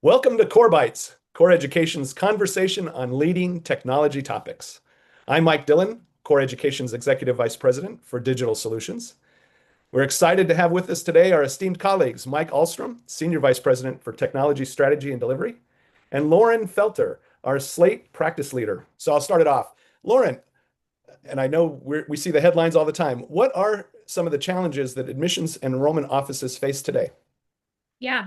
Welcome to CoreBytes, Core Education's conversation on leading technology topics. I'm Mike Dillon, Core Education's Executive Vice President for Digital Solutions. We're excited to have with us today our esteemed colleagues, Mike Alstrom, Senior Vice President for Technology Strategy and Delivery, and Lauren Felter, our Slate Practice Leader. So I'll start it off. Lauren, and I know we see the headlines all the time. What are some of the challenges that admissions and enrollment offices face today? Yeah.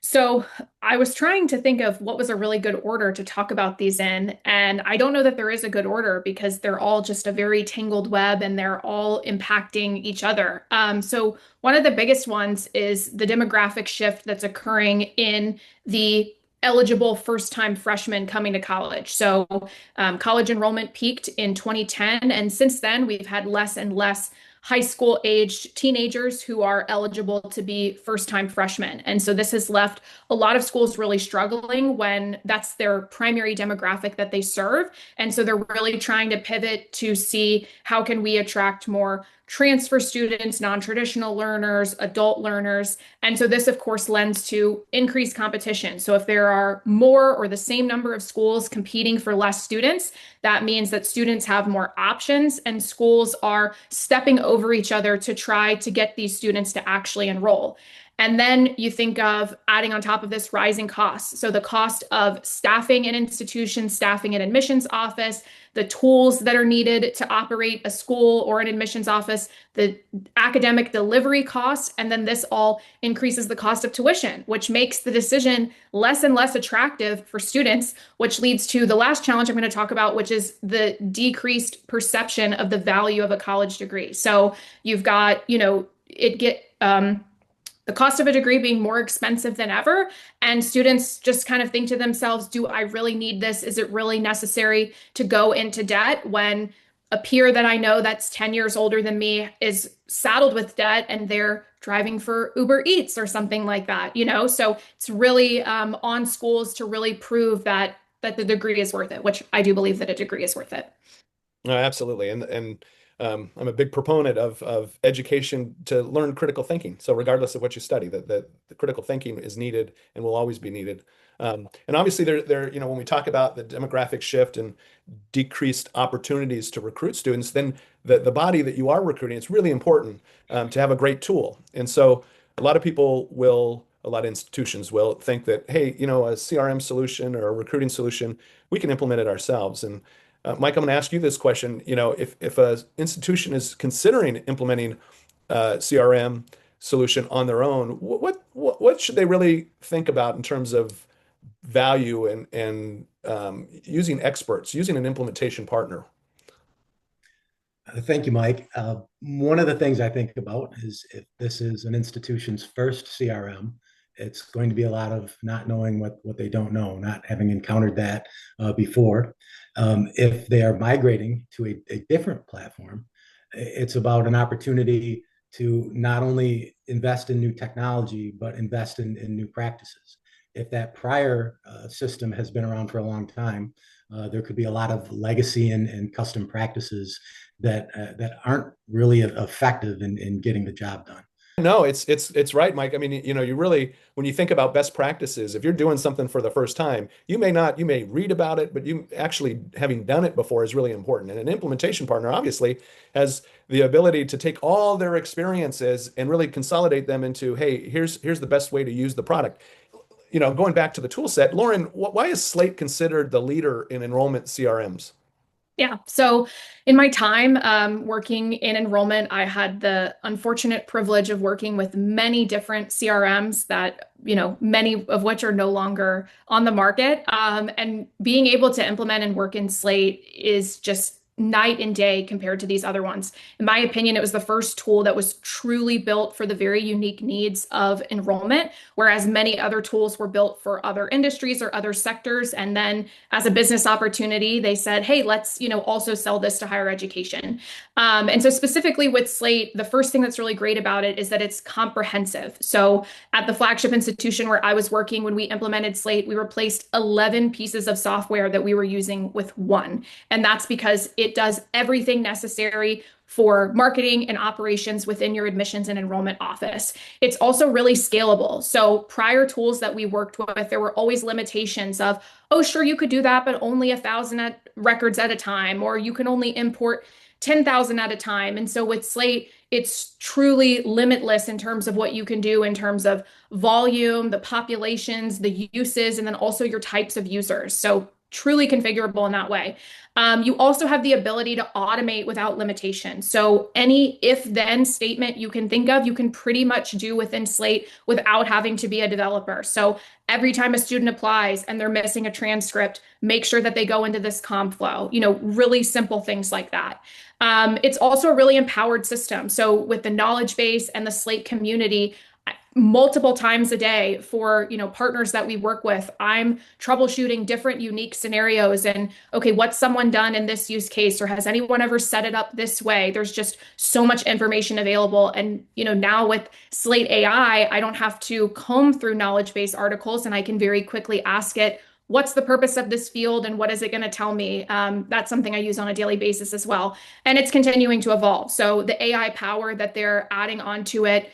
So I was trying to think of what was a really good order to talk about these in, and I don't know that there is a good order because they're all just a very tangled web and they're all impacting each other. So one of the biggest ones is the demographic shift that's occurring in the eligible first-time freshmen coming to college. So college enrollment peaked in 2010, and since then we've had less and less high school aged teenagers who are eligible to be first time freshmen. And so this has left a lot of schools really struggling when that's their primary demographic that they serve. And so they're really trying to pivot to see how can we attract more transfer students, non-traditional learners, adult learners. And so this, of course, lends to increased competition. So if there are more or the same number of schools competing for less students, that means that students have more options and schools are stepping over each other to try to get these students to actually enroll. And then you think of adding on top of this rising costs. So the cost of staffing an institution, staffing an admissions office, the tools that are needed to operate a school or an admissions office, the academic delivery costs, and then this all increases the cost of tuition, which makes the decision less and less attractive for students, which leads to the last challenge I'm going to talk about, which is the decreased perception of the value of a college degree. So you've got, the cost of a degree being more expensive than ever. And students just kind of think to themselves, do I really need this? Is it really necessary to go into debt when a peer that I know that's 10 years older than me is saddled with debt and they're driving for Uber Eats or something like that, you know? So it's really on schools to really prove that the degree is worth it, which I do believe that a degree is worth it. No, absolutely. And I'm a big proponent of education to learn critical thinking. So regardless of what you study, the critical thinking is needed and will always be needed. And obviously when we talk about the demographic shift and decreased opportunities to recruit students, then the body that you are recruiting, it's really important to have a great tool. And so a lot of institutions will think that, hey, a CRM solution or a recruiting solution, we can implement it ourselves. And Mike, I'm going to ask you this question. If an institution is considering implementing a CRM solution on their own, what should they really think about in terms of value and using experts, using an implementation partner? Thank you, Mike. One of the things I think about is if this is an institution's first CRM, it's going to be a lot of not knowing what they don't know, not having encountered that before. If they are migrating to a different platform, it's about an opportunity to not only invest in new technology, but invest in new practices. If that prior system has been around for a long time, there could be a lot of legacy and custom practices that aren't really effective in getting the job done. No, it's right, Mike. I mean, you really, when you think about best practices, if you're doing something for the first time, you may read about it, but you actually having done it before is really important. And an implementation partner obviously has the ability to take all their experiences and really consolidate them into, hey, here's the best way to use the product. Going back to the tool set, Lauren, why is Slate considered the leader in enrollment CRMs? Yeah. So in my time working in enrollment, I had the unfortunate privilege of working with many different CRMs that, many of which are no longer on the market. And being able to implement and work in Slate is just night and day compared to these other ones. In my opinion, it was the first tool that was truly built for the very unique needs of enrollment, whereas many other tools were built for other industries or other sectors. And then as a business opportunity, they said, hey, let's, also sell this to higher education. And so specifically with Slate, the first thing that's really great about it is that it's comprehensive. So at the flagship institution where I was working, when we implemented Slate, we replaced 11 pieces of software that we were using with one. And that's because it does everything necessary for marketing and operations within your admissions and enrollment office. It's also really scalable. So prior tools that we worked with, there were always limitations of, oh, sure, you could do that, but only 1,000 records at a time, or you can only import 10,000 at a time. And so with Slate, it's truly limitless in terms of what you can do in terms of volume, the populations, the uses, and then also your types of users. So truly configurable in that way. You also have the ability to automate without limitation. So any if-then statement you can think of, you can pretty much do within Slate without having to be a developer. So every time a student applies and they're missing a transcript, make sure that they go into this comp flow, really simple things like that. It's also a really empowered system. So with the knowledge base and the Slate community, multiple times a day for partners that we work with, I'm troubleshooting different unique scenarios and okay, what's someone done in this use case, or has anyone ever set it up this way? There's just so much information available. And now with Slate AI, I don't have to comb through knowledge base articles, and I can very quickly ask it, what's the purpose of this field and what is it going to tell me? That's something I use on a daily basis as well. And it's continuing to evolve. So the AI power that they're adding onto it,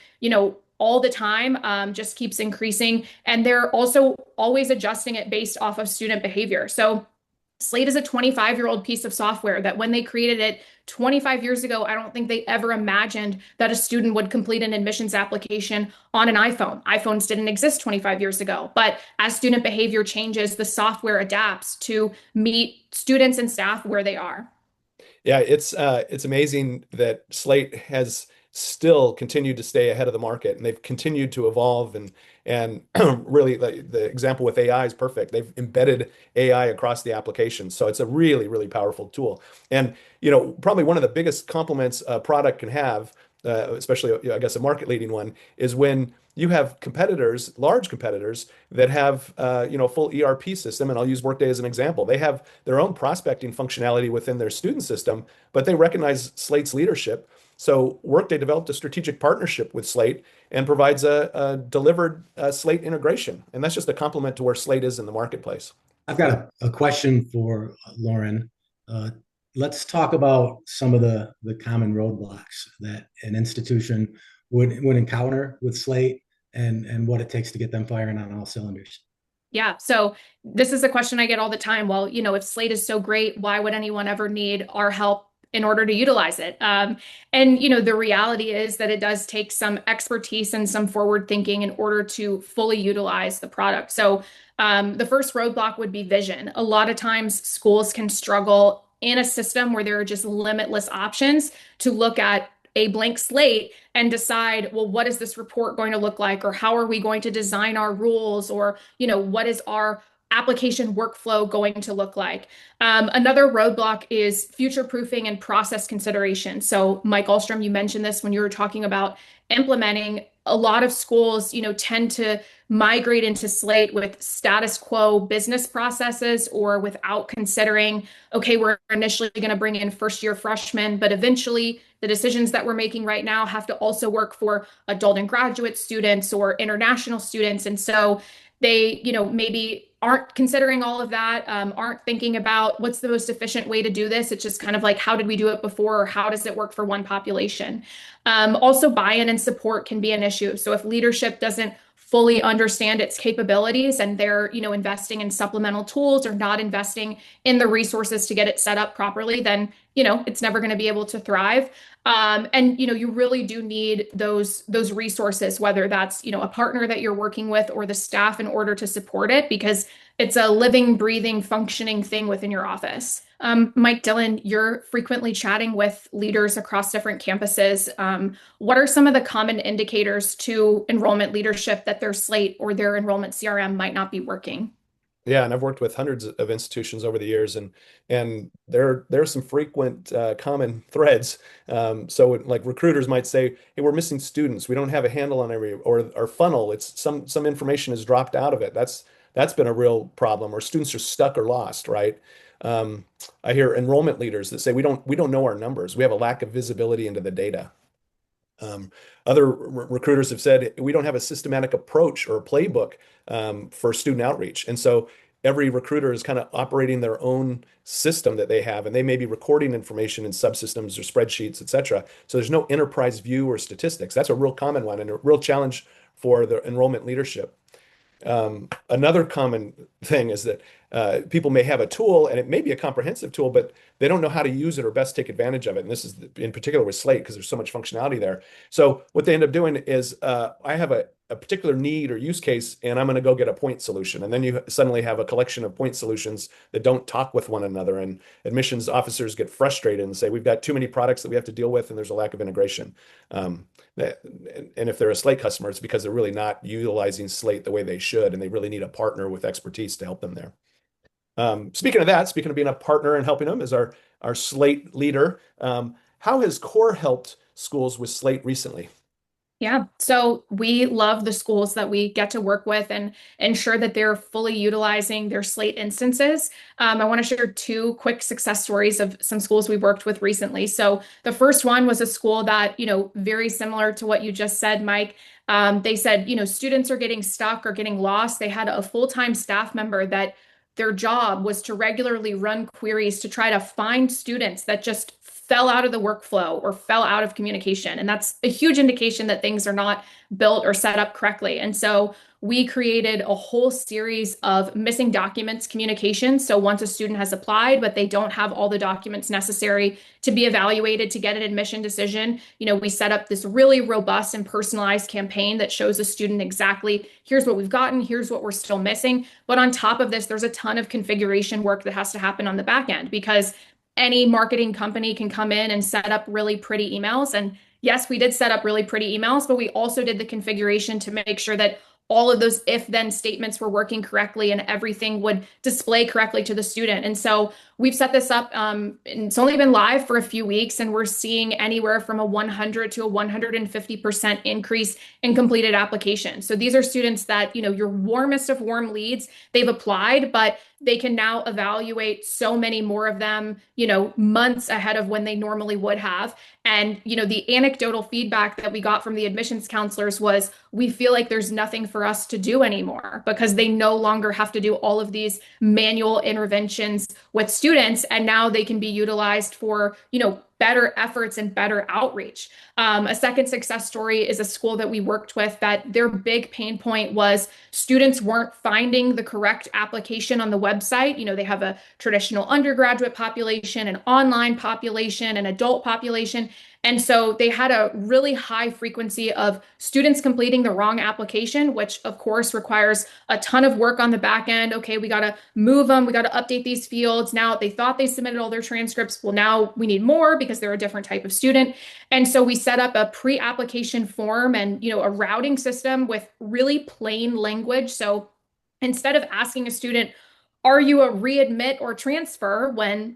all the time, just keeps increasing. And they're also always adjusting it based off of student behavior. So Slate is a 25-year-old piece of software that when they created it 25 years ago, I don't think they ever imagined that a student would complete an admissions application on an iPhone. iPhones didn't exist 25 years ago. But as student behavior changes, the software adapts to meet students and staff where they are. Yeah, it's amazing that Slate has still continued to stay ahead of the market, and they've continued to evolve and really the example with AI is perfect. They've embedded AI across the application, so it's a really, really powerful tool. And probably one of the biggest compliments a product can have, especially I guess a market leading one, is when you have competitors, large competitors that have full ERP system, and I'll use Workday as an example. They have their own prospecting functionality within their student system, but they recognize Slate's leadership. So Workday developed a strategic partnership with Slate and provides a delivered Slate integration, and that's just a compliment to where Slate is in the marketplace. I've got a question for Lauren. Let's talk about some of the common roadblocks that an institution would encounter with Slate and what it takes to get them firing on all cylinders. Yeah, so this is a question I get all the time. Well, if Slate is so great, why would anyone ever need our help in order to utilize it? And the reality is that it does take some expertise and some forward thinking in order to fully utilize the product. So the first roadblock would be vision. A lot of times schools can struggle in a system where there are just limitless options to look at a blank slate and decide, well, what is this report going to look like? Or how are we going to design our rules? Or, what is our application workflow going to look like? Another roadblock is future-proofing and process consideration. So Mike Alstrom, you mentioned this when you were talking about implementing. A lot of schools, tend to migrate into Slate with status quo business processes or without considering, okay, we're initially going to bring in first-year freshmen, but eventually the decisions that we're making right now have to also work for adult and graduate students or international students. And so they, maybe aren't considering all of that, aren't thinking about what's the most efficient way to do this. It's just kind of like, how did we do it before? Or how does it work for one population? Also, buy-in and support can be an issue. So if leadership doesn't fully understand its capabilities and they're, investing in supplemental tools or not investing in the resources to get it set up properly, then, it's never going to be able to thrive. And, you really do need those resources, whether that's, a partner that you're working with or the staff in order to support it, because it's a living, breathing, functioning thing within your office. Mike, Dillon, you're frequently chatting with leaders across different campuses. What are some of the common indicators to enrollment leadership that their Slate or their enrollment CRM might not be working? Yeah, and I've worked with hundreds of institutions over the years, and there are some frequent common threads. So like recruiters might say, "Hey, we're missing students. We don't have a handle on or our funnel. It's some information has dropped out of it." That's been a real problem, or students are stuck or lost, right? I hear enrollment leaders that say we don't know our numbers. We have a lack of visibility into the data. Other recruiters have said we don't have a systematic approach or a playbook for student outreach. And so every recruiter is kind of operating their own system that they have, and they may be recording information in subsystems or spreadsheets, et cetera. So there's no enterprise view or statistics. That's a real common one and a real challenge for the enrollment leadership. Another common thing is that people may have a tool, and it may be a comprehensive tool, but they don't know how to use it or best take advantage of it. And this is in particular with Slate, because there's so much functionality there. So what they end up doing is I have a particular need or use case, and I'm going to go get a point solution. And then you suddenly have a collection of point solutions that don't talk with one another. And admissions officers get frustrated and say, we've got too many products that we have to deal with, and there's a lack of integration. And if they're a Slate customer, it's because they're really not utilizing Slate the way they should, and they really need a partner with expertise to help them there. Speaking of being a partner and helping them, is our Slate leader. How has Core helped schools with Slate recently? Yeah, so we love the schools that we get to work with and ensure that they're fully utilizing their Slate instances. I want to share two quick success stories of some schools we worked with recently. So the first one was a school that, very similar to what you just said, Mike. They said, students are getting stuck or getting lost. They had a full-time staff member that their job was to regularly run queries to try to find students that just fell out of the workflow or fell out of communication. And that's a huge indication that things are not built or set up correctly. And so we created a whole series of missing documents communications. So once a student has applied, but they don't have all the documents necessary to be evaluated to get an admission decision, we set up this really robust and personalized campaign that shows a student exactly, here's what we've gotten, here's what we're still missing. But on top of this, there's a ton of configuration work that has to happen on the back end, because any marketing company can come in and set up really pretty emails. And yes, we did set up really pretty emails, but we also did the configuration to make sure that all of those if-then statements were working correctly and everything would display correctly to the student. And so we've set this up, and it's only been live for a few weeks, and we're seeing anywhere from a 100 to a 150% increase in completed applications. So these are students that, your warmest of warm leads, they've applied, but they can now evaluate so many more of them, months ahead of when they normally would have. And, the anecdotal feedback that we got from the admissions counselors was, we feel like there's nothing for us to do anymore, because they no longer have to do all of these manual interventions with students. And now they can be utilized for, better efforts and better outreach. A second success story is a school that we worked with that their big pain point was students weren't finding the correct application on the website. They have a traditional undergraduate population, an online population, an adult population. And so they had a really high frequency of students completing the wrong application, which of course requires a ton of work on the back end. Okay, we got to move them. We got to update these fields. Now they thought they submitted all their transcripts. Well, now we need more because they're a different type of student. And so we set up a pre-application form and, a routing system with really plain language. So instead of asking a student, are you a readmit or transfer, when,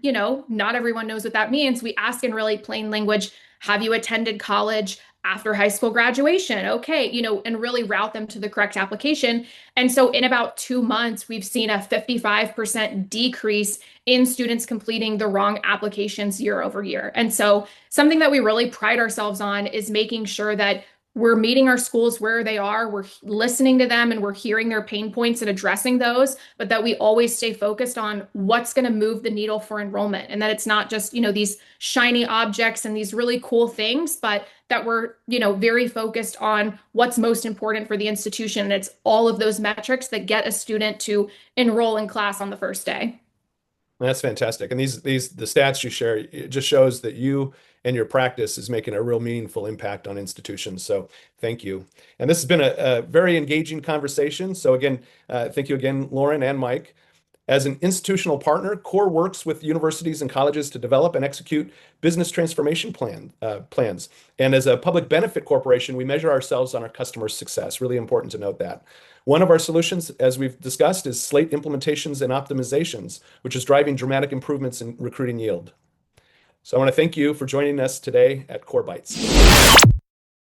not everyone knows what that means, we ask in really plain language, have you attended college after high school graduation? Okay, and really route them to the correct application. And so in about 2 months, we've seen a 55% decrease in students completing the wrong applications year over year. And so something that we really pride ourselves on is making sure that we're meeting our schools where they are, we're listening to them, and we're hearing their pain points and addressing those, but that we always stay focused on what's going to move the needle for enrollment, and that it's not just, these shiny objects and these really cool things, but that we're, very focused on what's most important for the institution. And it's all of those metrics that get a student to enroll in class on the first day. That's fantastic. And the stats you share, it just shows that you and your practice is making a real meaningful impact on institutions. So thank you. And this has been a very engaging conversation. So again, thank you again, Lauren and Mike. As an institutional partner, Core works with universities and colleges to develop and execute business transformation plans. And as a public benefit corporation, we measure ourselves on our customers' success. Really important to note that. One of our solutions, as we've discussed, is Slate implementations and optimizations, which is driving dramatic improvements in recruiting yield. So I want to thank you for joining us today at CoreBytes.